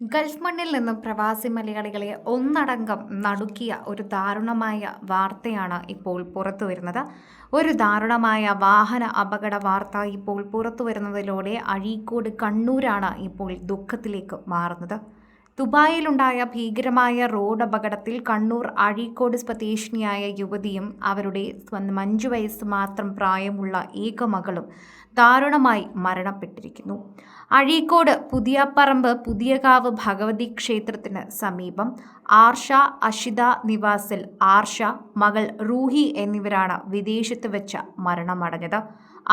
Gulf മണ്ണിൽ നിന്നും പ്രവാസി മലയാളികളെ ഒന്നടങ്കം നടുക്കിയ ഒരു ദാരുണമായ വാർത്തയാണ് ഇപ്പോൾ പുറത്തു വരുന്നത്. ഒരു ദാരുണമായ വാഹന അപകട വാർത്ത ഇപ്പോൾ പുറത്തു വരുന്നതിലൂടെ അഴീക്കോട് കണ്ണൂരാണ് ഇപ്പോൾ ദുഃഖത്തിലേക്ക് മാറുന്നത്. ദുബായിലുണ്ടായ ഭീകരമായ റോഡ് അപകടത്തിൽ കണ്ണൂർ അഴീക്കോട് സ്വദേശിനിയായ യുവതിയും അവരുടെ 5 വയസ്സ് മാത്രം പ്രായമുള്ള ഏക മകളും ദാരുണമായി മരണപ്പെട്ടിരിക്കുന്നു. അഴീക്കോട് പുതിയപ്പറമ്പ് പുതിയകാവ് ഭഗവതി ക്ഷേത്രത്തിന് സമീപം ആർഷ അഷിത നിവാസിൽ ആർഷ, മകൾ റൂഹി എന്നിവരാണ് വിദേശത്ത് വെച്ച് മരണമടഞ്ഞത്.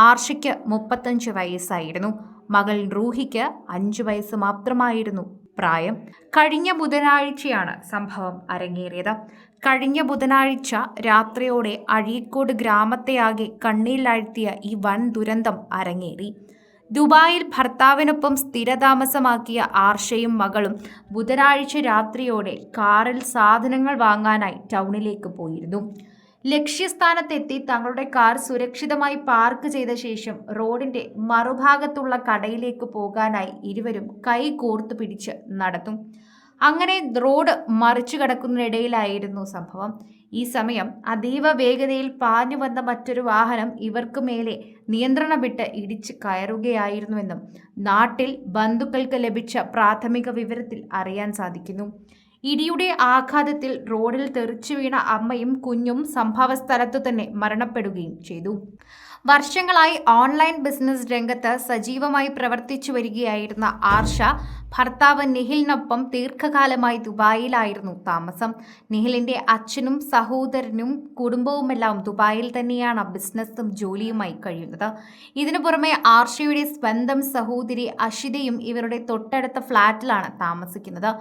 ആർഷയ്ക്ക് 35 വയസ്സായിരുന്നു. മകൾ റൂഹിക്ക് 5 വയസ്സ് മാത്രമായിരുന്നു പ്രായം. കഴിഞ്ഞ ബുധനാഴ്ചയാണ് സംഭവം അരങ്ങേറിയത്. കഴിഞ്ഞ ബുധനാഴ്ച രാത്രിയോടെ അഴീക്കോട് ഗ്രാമത്തെയാകെ കണ്ണീരിലാഴ്ത്തിയ ഈ വൻ ദുരന്തം അരങ്ങേറി. ദുബായിൽ ഭർത്താവിനൊപ്പം സ്ഥിരതാമസമാക്കിയ ആർഷയും മകളും ബുധനാഴ്ച രാത്രിയോടെ കാറിൽ സാധനങ്ങൾ വാങ്ങാനായി ടൗണിലേക്ക് പോയിരുന്നു. ലക്ഷ്യസ്ഥാനത്തെത്തി തങ്ങളുടെ കാർ സുരക്ഷിതമായി പാർക്ക് ചെയ്ത ശേഷം റോഡിന്റെ മറുഭാഗത്തുള്ള കടയിലേക്ക് പോകാനായി ഇരുവരും കൈ കോർത്തു പിടിച്ച് നടന്നു. അങ്ങനെ റോഡ് മറിച്ചു കടക്കുന്നതിനിടയിലായിരുന്നു സംഭവം. ഈ സമയം അതീവ വേഗതയിൽ പാഞ്ഞു വന്ന മറ്റൊരു വാഹനം ഇവർക്ക് മേലെ നിയന്ത്രണം വിട്ട് ഇടിച്ച് കയറുകയായിരുന്നുവെന്നും നാട്ടിൽ ബന്ധുക്കൾക്ക് ലഭിച്ച പ്രാഥമിക വിവരത്തിൽ അറിയാൻ സാധിക്കുന്നു. ഇടിയുടെ ആഘാതത്തിൽ റോഡിൽ തെറിച്ചു വീണ അമ്മയും കുഞ്ഞും സംഭവസ്ഥലത്തു തന്നെ മരണപ്പെടുകയും ചെയ്തു. വർഷങ്ങളായി ഓൺലൈൻ ബിസിനസ് രംഗത്ത് സജീവമായി പ്രവർത്തിച്ചു വരികയായിരുന്ന ആർഷ ഭർത്താവ് നിഹിലിനൊപ്പം ദീർഘകാലമായി ദുബായിലായിരുന്നു താമസം. നിഹിലിന്റെ അച്ഛനും സഹോദരനും കുടുംബവുമെല്ലാം ദുബായിൽ തന്നെയാണ് ബിസിനസ്സും ജോലിയുമായി കഴിയുന്നത്. ഇതിനു പുറമെ ആർഷയുടെ സ്വന്തം സഹോദരി അഷിതയും ഇവരുടെ തൊട്ടടുത്ത ഫ്ളാറ്റിലാണ് താമസിക്കുന്നത്.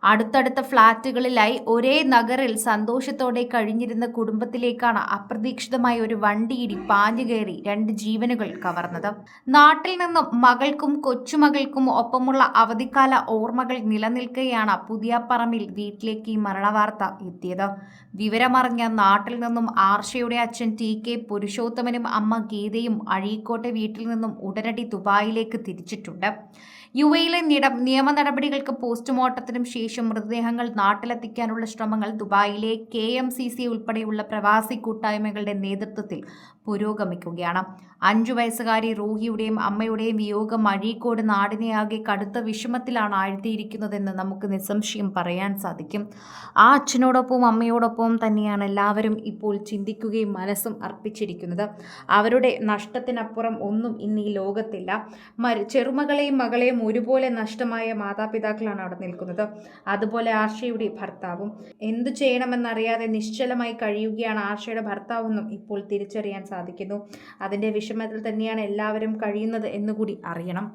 അടുത്തടുത്ത ഫ്ളാറ്റുകളിലായി ഒരേ നഗറിൽ സന്തോഷത്തോടെ കഴിഞ്ഞിരുന്ന കുടുംബത്തിലേക്കാണ് അപ്രതീക്ഷിതമായ ഒരു വണ്ടിയിടി പാഞ്ഞുകയറി 2 ജീവനുകൾ കവർന്നത്. നാട്ടിൽ നിന്നും മകൾക്കും കൊച്ചുമകൾക്കും ഒപ്പമുള്ള അവധിക്കാല ഓർമ്മകൾ നിലനിൽക്കെയാണ് പുതിയപ്പറമ്പിൽ വീട്ടിലേക്ക് ഈ മരണവാർത്ത എത്തിയത്. വിവരമറിഞ്ഞ നാട്ടിൽ നിന്നും ആർഷയുടെ അച്ഛൻ TK പുരുഷോത്തമനും അമ്മ ഗീതയും അഴീക്കോട്ടെ വീട്ടിൽ നിന്നും ഉടനടി ദുബായിലേക്ക് തിരിച്ചിട്ടുണ്ട്. UAE നിയമ നടപടികൾക്ക് പോസ്റ്റ്മോർട്ടത്തിനും ശേഷം മൃതദേഹങ്ങൾ നാട്ടിലെത്തിക്കാനുള്ള ശ്രമങ്ങൾ ദുബായിലെ KMCC ഉൾപ്പെടെയുള്ള പ്രവാസി കൂട്ടായ്മകളുടെ നേതൃത്വത്തിൽ പുരോഗമിക്കുകയാണ്. 5 വയസ്സുകാരി റൂഹിയുടെയും അമ്മയുടെയും വിയോഗം അഴീക്കോട് നാടിനെയാകെ കടുത്ത വിഷമത്തിലാണ് ആഴ്ത്തിയിരിക്കുന്നതെന്ന് നമുക്ക് നിസ്സംശയം പറയാൻ സാധിക്കും. ആ അച്ഛനോടൊപ്പം അമ്മയോടൊപ്പം തന്നെയാണ് എല്ലാവരും ഇപ്പോൾ ചിന്തിക്കുകയും മനസ്സും അർപ്പിച്ചിരിക്കുന്നത്. അവരുടെ നഷ്ടത്തിനപ്പുറം ഒന്നും ഇന്ന് ഈ ലോകത്തില്ല. ചെറുമകളെയും മകളെയും ഒരുപോലെ നഷ്ടമായ മാതാപിതാക്കളാണ് അവിടെ നിൽക്കുന്നത്. അതുപോലെ ആർഷയുടെ ഭർത്താവും. എന്തു ചെയ്യണമെന്നറിയാതെ നിശ്ചലമായി കഴിയുകയാണ് ആർഷയുടെ ഭർത്താവെന്നും ഇപ്പോൾ തിരിച്ചറിയാൻ സാധിക്കുന്നു. അതിൻ്റെ വിഷമത്തിൽ തന്നെയാണ് എല്ലാവരും കഴിയുന്നത് എന്നുകൂടി അറിയണം.